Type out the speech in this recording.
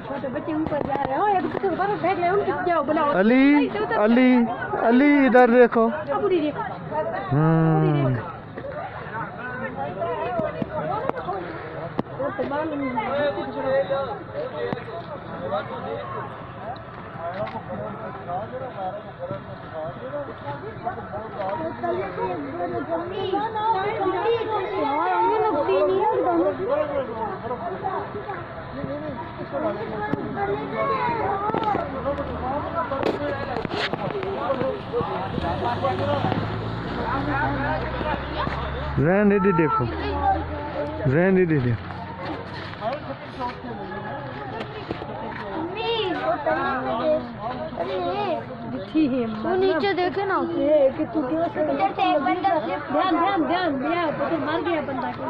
छोटे बच्चे ऊपर जा रहे हो, एक दूसरे को फेंक ले, उनकी जाओ बुलाओ। अली अली अली इधर देखो। रहने दे, देखो रहने दे। तू नीचे देखे ना कि तू ध्यान मार गया बंदा को।